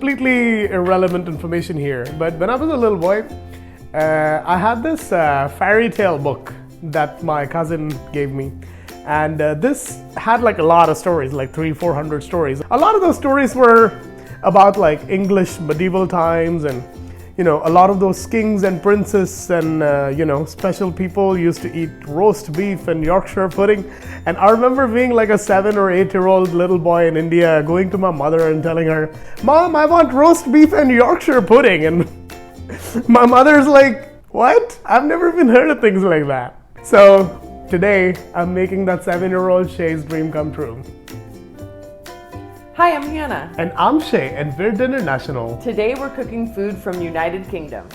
completely irrelevant information here, but when I was a little boy, I had this fairy tale book that my cousin gave me. And this had like a lot of stories, like 300-400 stories. A lot of those stories were about like English medieval times, and you know, a lot of those kings and princes and you know, special people used to eat roast beef and Yorkshire pudding. And I remember being like a 7 or 8-year-old little boy in India, going to my mother and telling her, "Mom, I want roast beef and Yorkshire pudding." And my mother's like, "What? I've never even heard of things like that." So today, I'm making that 7-year-old Shay's dream come true. Hi, I'm Hannah. And I'm Shay, and we're Dinnernational. Today we're cooking food from United Kingdom.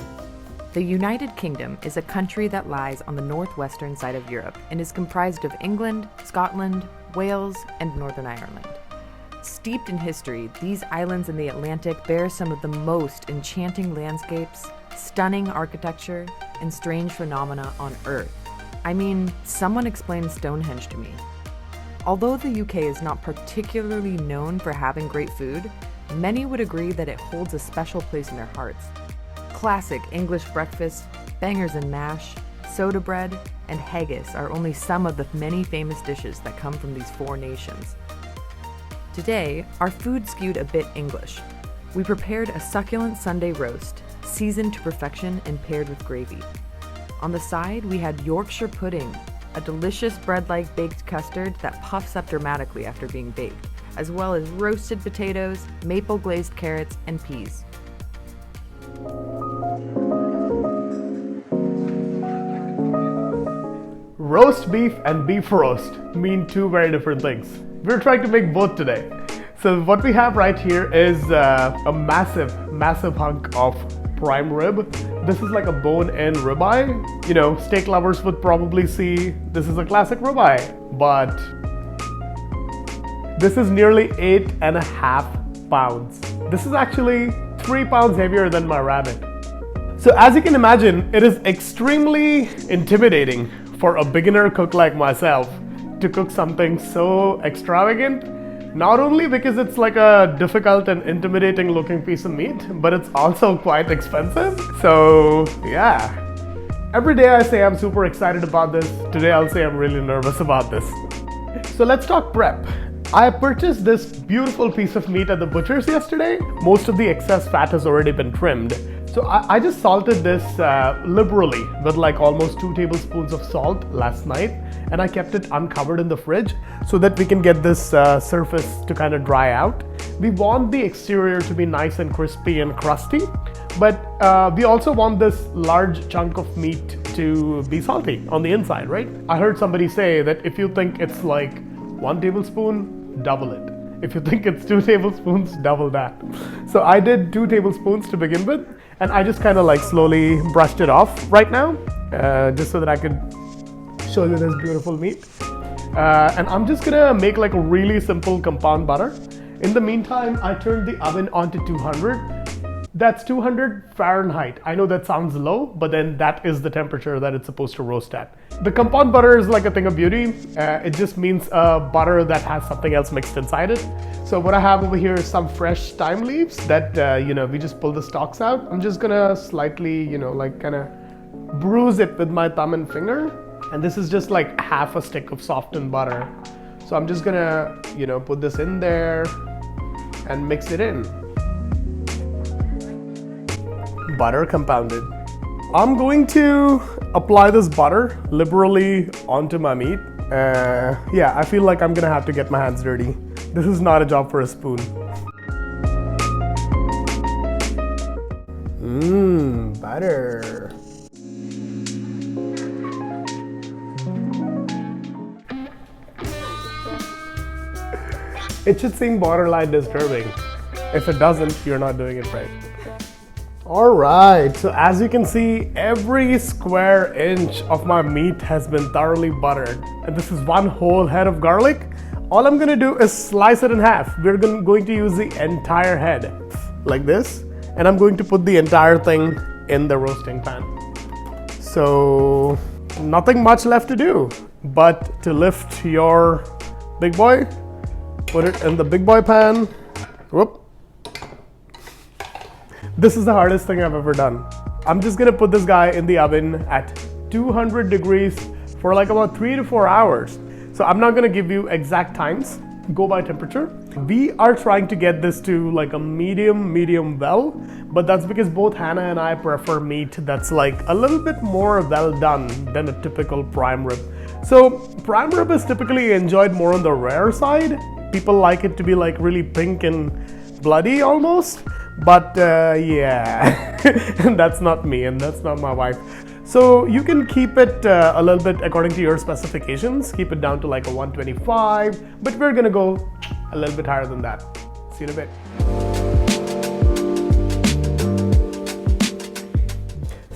The United Kingdom is a country that lies on the northwestern side of Europe and is comprised of England, Scotland, Wales, and Northern Ireland. Steeped in history, these islands in the Atlantic bear some of the most enchanting landscapes, stunning architecture, and strange phenomena on Earth. I mean, someone explained Stonehenge to me. Although the UK is not particularly known for having great food, many would agree that it holds a special place in their hearts. Classic English breakfast, bangers and mash, soda bread, and haggis are only some of the many famous dishes that come from these 4 nations. Today, our food skewed a bit English. We prepared a succulent Sunday roast, seasoned to perfection and paired with gravy. On the side, we had Yorkshire pudding, a delicious bread-like baked custard that puffs up dramatically after being baked, as well as roasted potatoes, maple-glazed carrots, and peas. Roast beef and beef roast mean 2 very different things. We're trying to make both today. So what we have right here is a massive hunk of prime rib. This is like a bone-in ribeye. You know, steak lovers would probably see this is a classic ribeye, but this is nearly 8.5 pounds. This is actually 3 pounds heavier than my rabbit. So as you can imagine, it is extremely intimidating for a beginner cook like myself to cook something so extravagant. Not only because it's like a difficult and intimidating looking piece of meat, but it's also quite expensive. So yeah, every day I say I'm super excited about this. Today I'll say I'm really nervous about this. So let's talk prep. I purchased this beautiful piece of meat at the butcher's yesterday. Most of the excess fat has already been trimmed. So I just salted this liberally with like almost 2 tablespoons of salt last night, and I kept it uncovered in the fridge so that we can get this surface to kind of dry out. We want the exterior to be nice and crispy and crusty, but we also want this large chunk of meat to be salty on the inside, right? I heard somebody say that if you think it's like 1 tablespoon, double it. If you think it's 2 tablespoons, double that. So I did 2 tablespoons to begin with, and I just kind of like slowly brushed it off right now, just so that I could show you this beautiful meat. And I'm just gonna make like a really simple compound butter. In the meantime, I turned the oven on to 200. That's 200 Fahrenheit. I know that sounds low, but then that is the temperature that it's supposed to roast at. The compound butter is like a thing of beauty. It just means butter that has something else mixed inside it. So what I have over here is some fresh thyme leaves that, you know, we just pull the stalks out. I'm just gonna slightly, you know, like kind of bruise it with my thumb and finger. And this is just like half a stick of softened butter. So I'm just gonna, you know, put this in there and mix it in. Butter compounded. I'm going to apply this butter liberally onto my meat. Yeah, I feel like I'm gonna have to get my hands dirty. This is not a job for a spoon. Butter. It should seem borderline disturbing. If it doesn't, you're not doing it right. Alright, so as you can see, every square inch of my meat has been thoroughly buttered. And this is 1 whole head of garlic. All I'm gonna do is slice it in half. We're going to use the entire head, like this. And I'm going to put the entire thing in the roasting pan. So, nothing much left to do, but to lift your big boy, put it in the big boy pan. Whoop. This is the hardest thing I've ever done. I'm just gonna put this guy in the oven at 200 degrees for like about 3 to 4 hours. So I'm not gonna give you exact times, go by temperature. We are trying to get this to like a medium well, but that's because both Hannah and I prefer meat that's like a little bit more well done than a typical prime rib. So prime rib is typically enjoyed more on the rare side. People like it to be like really pink and bloody almost, but yeah, that's not me and that's not my wife. So you can keep it a little bit according to your specifications, keep it down to like a 125, but we're gonna go a little bit higher than that. See you in a bit.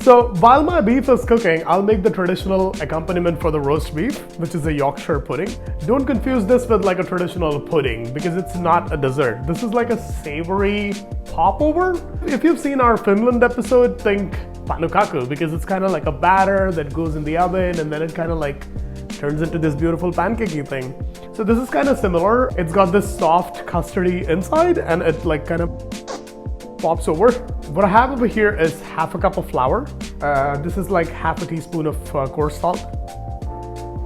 So while my beef is cooking, I'll make the traditional accompaniment for the roast beef, which is a Yorkshire pudding. Don't confuse this with like a traditional pudding because it's not a dessert. This is like a savory popover. If you've seen our Finland episode, think panukaku, because it's kind of like a batter that goes in the oven and then it kind of like turns into this beautiful pancakey thing. So this is kind of similar. It's got this soft custardy inside and it like kind of pops over. What I have over here is half a cup of flour. This is like half a teaspoon of coarse salt,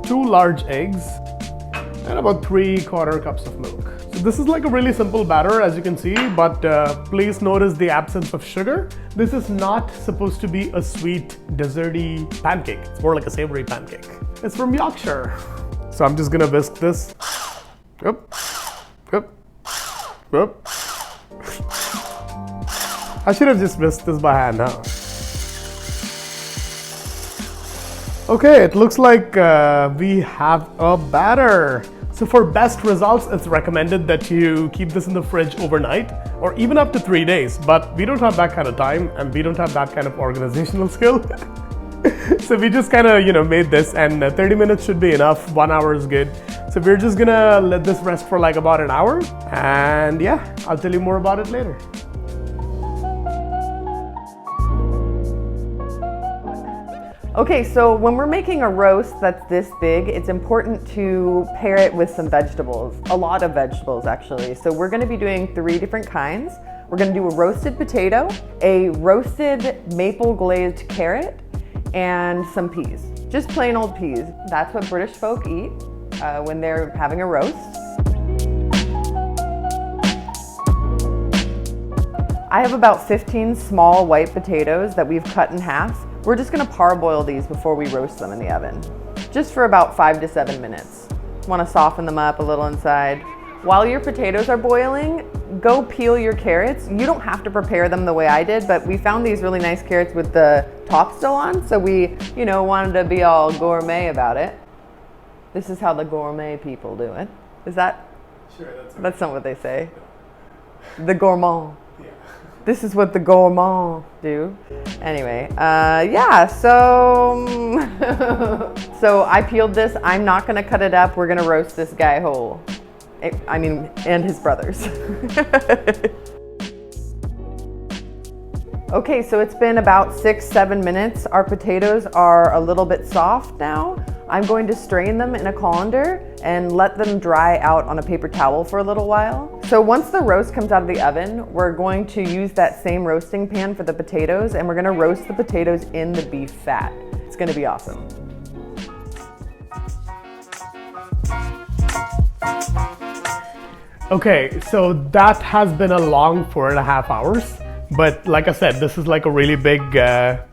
2 large eggs, and about 3/4 cups of milk. So this is like a really simple batter, as you can see, but please notice the absence of sugar. This is not supposed to be a sweet, desserty pancake. It's more like a savory pancake. It's from Yorkshire. So I'm just gonna whisk this. Yep. Yep. Yep. I should have just whisked this by hand, huh? Okay, it looks like we have a batter. So for best results, it's recommended that you keep this in the fridge overnight or even up to 3 days, but we don't have that kind of time and we don't have that kind of organizational skill. So we just kind of, made this, and 30 minutes should be enough. 1 hour is good. So we're just gonna let this rest for like about an hour, and yeah, I'll tell you more about it later. Okay, so when we're making a roast that's this big, it's important to pair it with some vegetables, a lot of vegetables actually. So we're gonna be doing 3 different kinds. We're gonna do a roasted potato, a roasted maple-glazed carrot, and some peas. Just plain old peas. That's what British folk eat when they're having a roast. I have about 15 small white potatoes that we've cut in half. We're just gonna parboil these before we roast them in the oven, just for about 5 to 7 minutes. Wanna soften them up a little inside. While your potatoes are boiling, go peel your carrots. You don't have to prepare them the way I did, but we found these really nice carrots with the top still on, so we, wanted to be all gourmet about it. This is how the gourmet people do it. Is that? Sure, that's not what they say. The gourmand. This is what the gourmand do. Anyway, yeah, so I peeled this. I'm not gonna cut it up. We're gonna roast this guy whole. And his brothers. Okay, so it's been about 6-7 minutes. Our potatoes are a little bit soft now. I'm going to strain them in a colander and let them dry out on a paper towel for a little while. So once the roast comes out of the oven, we're going to use that same roasting pan for the potatoes, and we're gonna roast the potatoes in the beef fat. It's gonna be awesome. Okay, so that has been a long 4.5 hours. But like I said, this is like a really big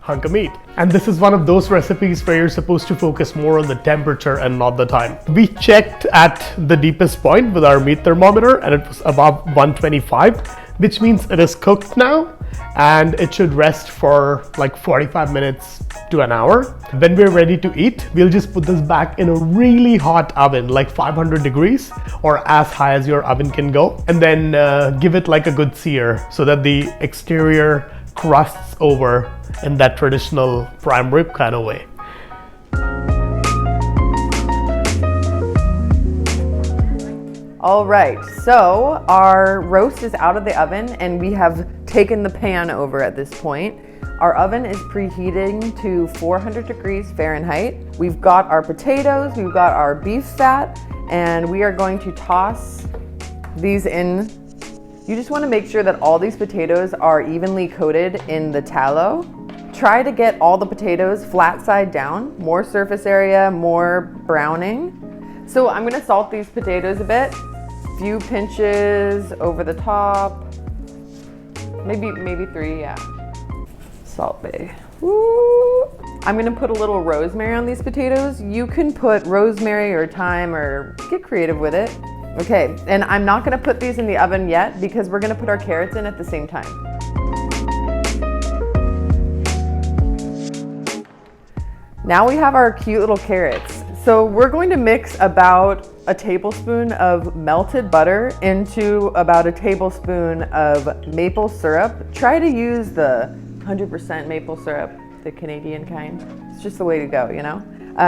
hunk of meat. And this is one of those recipes where you're supposed to focus more on the temperature and not the time. We checked at the deepest point with our meat thermometer and it was above 125, which means it is cooked now and it should rest for like 45 minutes to an hour. When we're ready to eat, we'll just put this back in a really hot oven, like 500 degrees or as high as your oven can go, and then give it like a good sear so that the exterior crusts over in that traditional prime rib kind of way. All right, so our roast is out of the oven and we have taken the pan over at this point. Our oven is preheating to 400 degrees Fahrenheit. We've got our potatoes, we've got our beef fat, and we are going to toss these in You just want to make sure that all these potatoes are evenly coated in the tallow. Try to get all the potatoes flat side down, more surface area, more browning. So I'm going to salt these potatoes a bit. Few pinches over the top. Maybe 3, yeah. Salt Bay. Woo. I'm gonna put a little rosemary on these potatoes. You can put rosemary or thyme or get creative with it. Okay, and I'm not gonna put these in the oven yet because we're gonna put our carrots in at the same time. Now we have our cute little carrots. So we're going to mix about a tablespoon of melted butter into about a tablespoon of maple syrup. Try to use the 100% maple syrup, the Canadian kind. It's just the way to go, you know?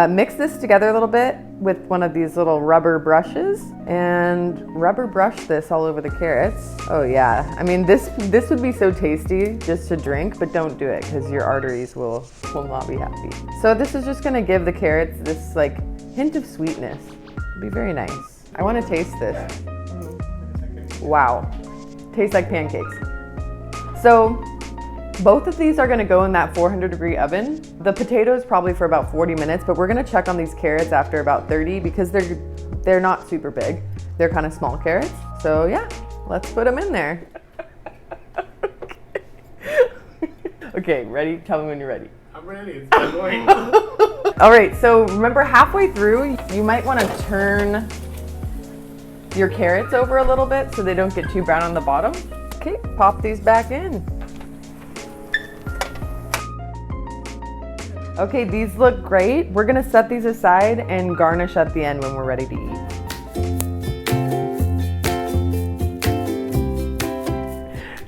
Mix this together a little bit with one of these little rubber brushes and rubber brush this all over the carrots. Oh yeah, I mean this would be so tasty just to drink, but don't do it because your arteries will not be happy. So this is just gonna give the carrots this like hint of sweetness. It'll be very nice. I wanna taste this. Wow, tastes like pancakes. So both of these are gonna go in that 400-degree oven. The potatoes probably for about 40 minutes, but we're gonna check on these carrots after about 30 because they're not super big. They're kind of small carrots. So yeah, let's put them in there. Okay, ready? Tell me when you're ready. I'm ready, it's going. All right, so remember halfway through, you might wanna turn your carrots over a little bit so they don't get too brown on the bottom. Okay, pop these back in. Okay, these look great. We're gonna set these aside and garnish at the end when we're ready to eat.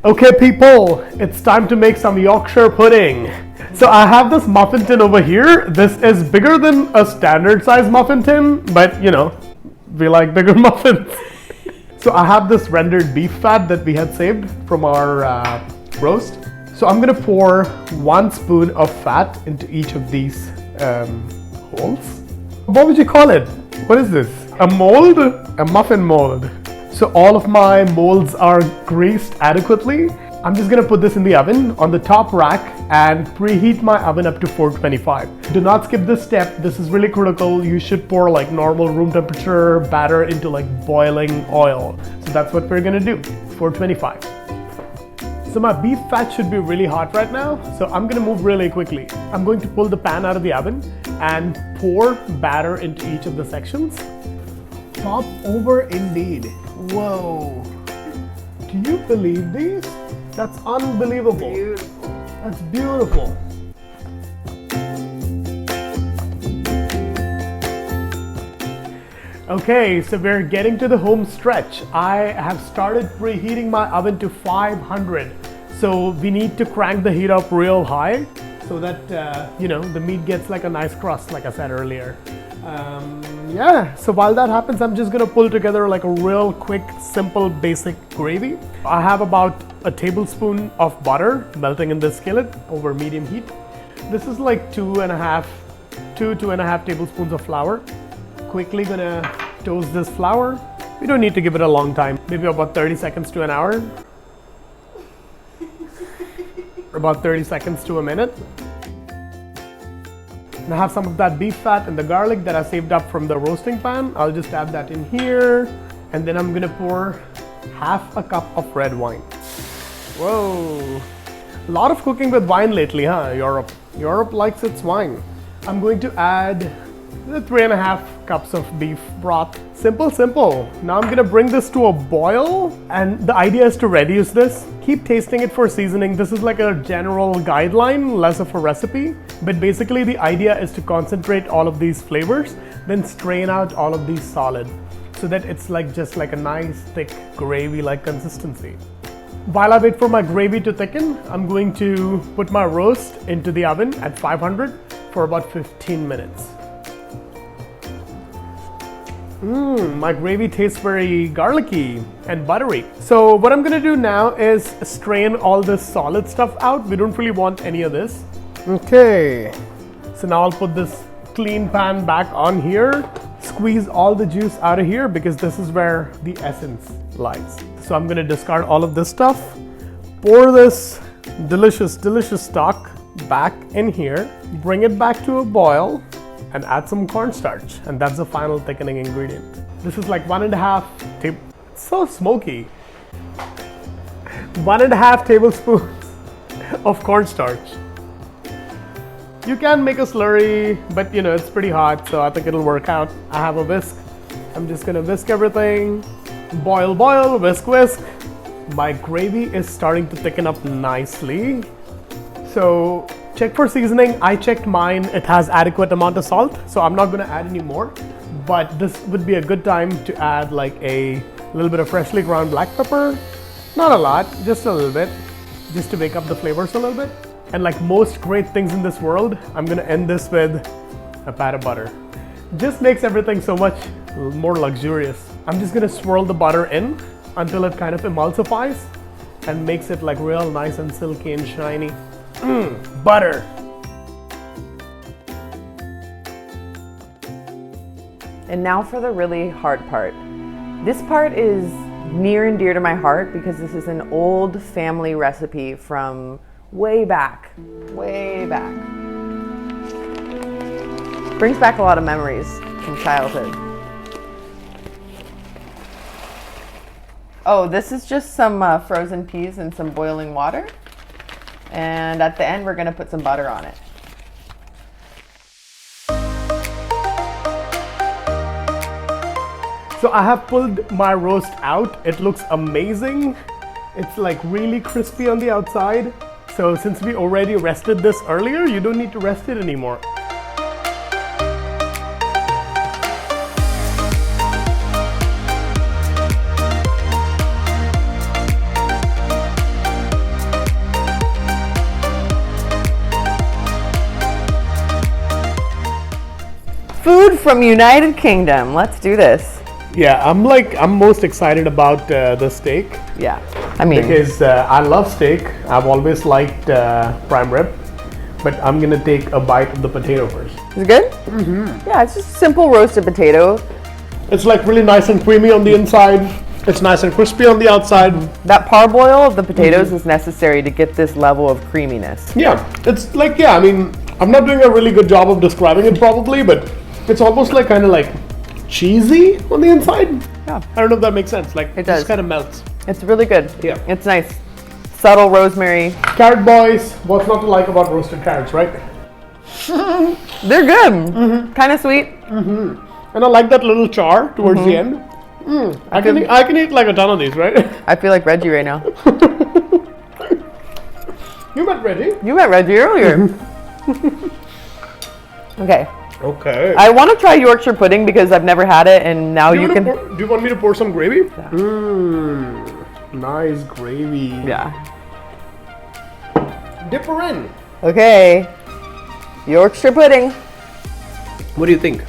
Okay people, it's time to make some Yorkshire pudding. So I have this muffin tin over here. This is bigger than a standard size muffin tin, but you know, we like bigger muffins. So I have this rendered beef fat that we had saved from our roast. So I'm gonna pour 1 spoon of fat into each of these holes. What would you call it? What is this? A mold? A muffin mold. So all of my molds are greased adequately. I'm just gonna put this in the oven on the top rack and preheat my oven up to 425. Do not skip this step. This is really critical. You should pour like normal room temperature batter into like boiling oil. So that's what we're gonna do, 425. So my beef fat should be really hot right now, so I'm gonna move really quickly. I'm going to pull the pan out of the oven and pour batter into each of the sections. Top over indeed. Whoa. Do you believe these? That's unbelievable. Beautiful. That's beautiful. Okay, so we're getting to the home stretch. I have started preheating my oven to 500. So we need to crank the heat up real high so that, you know, the meat gets like a nice crust, like I said earlier. Yeah, so while that happens, I'm just gonna pull together like a real quick, simple, basic gravy. I have about a tablespoon of butter melting in this skillet over medium heat. This is like 2.5 tablespoons of flour. Quickly gonna toast this flour. We don't need to give it a long time, maybe about 30 seconds to an hour. About 30 seconds to a minute. And I have some of that beef fat and the garlic that I saved up from the roasting pan. I'll just add that in here. And then I'm gonna pour half a cup of red wine. Whoa. A lot of cooking with wine lately, huh, Europe? Europe likes its wine. I'm going to add 3.5 cups of beef broth. Simple, simple. Now I'm gonna bring this to a boil, and the idea is to reduce this. Keep tasting it for seasoning. This is like a general guideline, less of a recipe. But basically the idea is to concentrate all of these flavors, then strain out all of these solid, so that it's like just like a nice thick gravy-like consistency. While I wait for my gravy to thicken, I'm going to put my roast into the oven at 500 for about 15 minutes. My gravy tastes very garlicky and buttery. So what I'm gonna do now is strain all this solid stuff out. We don't really want any of this. Okay, so now I'll put this clean pan back on here, squeeze all the juice out of here because this is where the essence lies. So I'm gonna discard all of this stuff, pour this delicious, delicious stock back in here, bring it back to a boil, and add some cornstarch. And that's the final thickening ingredient. This is like 1.5 it's so smoky. 1.5 tablespoons of cornstarch. You can make a slurry, but you know, it's pretty hot, so I think it'll work out. I have a whisk. I'm just gonna whisk everything. Boil, boil, whisk, whisk. My gravy is starting to thicken up nicely. So check for seasoning. I checked mine. It has adequate amount of salt, so I'm not gonna add any more. But this would be a good time to add like a little bit of freshly ground black pepper. Not a lot, just a little bit, just to wake up the flavors a little bit. And like most great things in this world, I'm gonna end this with a pat of butter. Just makes everything so much more luxurious. I'm just gonna swirl the butter in until it kind of emulsifies and makes it like real nice and silky and shiny. Butter. And now for the really hard part. This part is near and dear to my heart because this is an old family recipe from way back. Brings back a lot of memories from childhood. Oh, this is just some frozen peas and some boiling water. And at the end, we're gonna put some butter on it. So I have pulled my roast out. It looks amazing. It's like really crispy on the outside. So since we already rested this earlier, you don't need to rest it anymore. Food from United Kingdom. Let's do this. Yeah, I'm most excited about the steak. Yeah, I mean, because I love steak. I've always liked prime rib, but I'm gonna take a bite of the potato first. is it good? Mm-hmm. Yeah, it's just simple roasted potato. It's like really nice and creamy on the inside. It's nice and crispy on the outside. That parboil of the potatoes is necessary to get this level of creaminess. Yeah, it's like, yeah, I mean, I'm not doing a really good job of describing it probably, but it's almost like kind of like cheesy on the inside. Yeah. I don't know if that makes sense. Like, It does. just kind of melts. It's really good. Yeah. It's nice. Subtle rosemary. Carrot boys, what's not to like about roasted carrots, right? They're good. Kind of sweet. And I like that little char towards the end. I can eat like a ton of these, right? I feel like Reggie right now. You met Reggie. You met Reggie earlier. Okay. Okay. I want to try Yorkshire pudding because I've never had it, and now you can. Do you want me to pour some gravy? Nice gravy. Yeah. Dip her in. Okay. Yorkshire pudding. What do you think?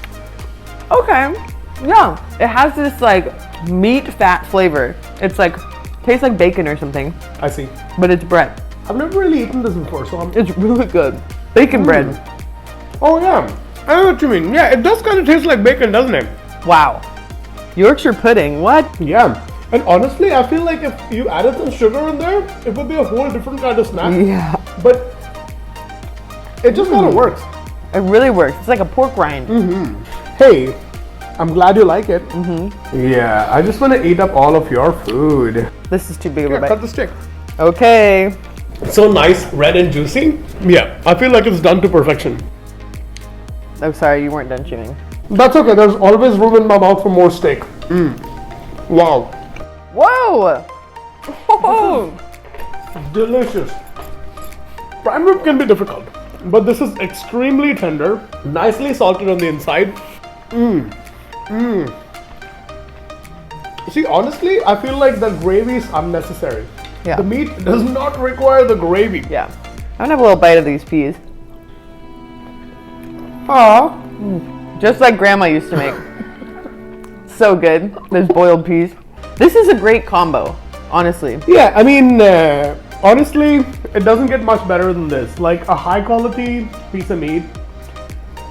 Okay. Yeah. It has this like meat fat flavor. It's like tastes like bacon or something, I see. but it's bread. I've never really eaten this before, so I'm. It's really good. Bacon bread. Oh yeah. I know what you mean. Yeah, it does kind of taste like bacon, doesn't it? Wow. Yorkshire pudding. What? Yeah. And honestly, I feel like if you added some sugar in there, it would be a whole different kind of snack. Yeah. But it just kind of works. It really works. It's like a pork rind. Hey, I'm glad you like it. Yeah, I just want to eat up all of your food. This is too big of Here, a bite. cut the stick. Okay. So nice, red and juicy. Yeah, I feel like it's done to perfection. I'm sorry, you weren't done chewing. That's okay, there's always room in my mouth for more steak. Wow. Whoa! Oh. Delicious. Prime rib can be difficult, but this is extremely tender, nicely salted on the inside. See, honestly, I feel like the gravy is unnecessary. Yeah. The meat does not require the gravy. Yeah. I'm gonna have a little bite of these peas. Aw. Just like Grandma used to make. So good. Those boiled peas. This is a great combo, honestly. Yeah, I mean, honestly, it doesn't get much better than this. Like a high quality piece of meat,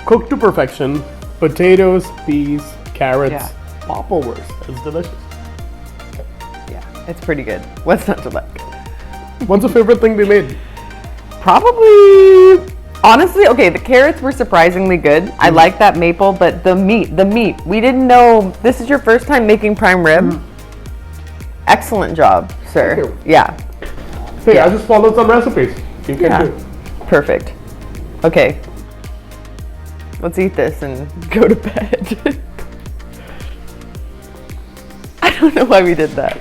cooked to perfection, Potatoes, peas, carrots, Yeah. popovers. It's delicious. Yeah, it's pretty good. What's not to like? What's your favorite thing we made? Probably, honestly, okay, the carrots were surprisingly good. I like that maple, but the meat, we didn't know, this is your first time making prime rib? Excellent job, sir. Thank you. Yeah, Hey, Yeah. I just followed some recipes. You can yeah, too. perfect. Okay, let's eat this and go to bed. I don't know why we did that.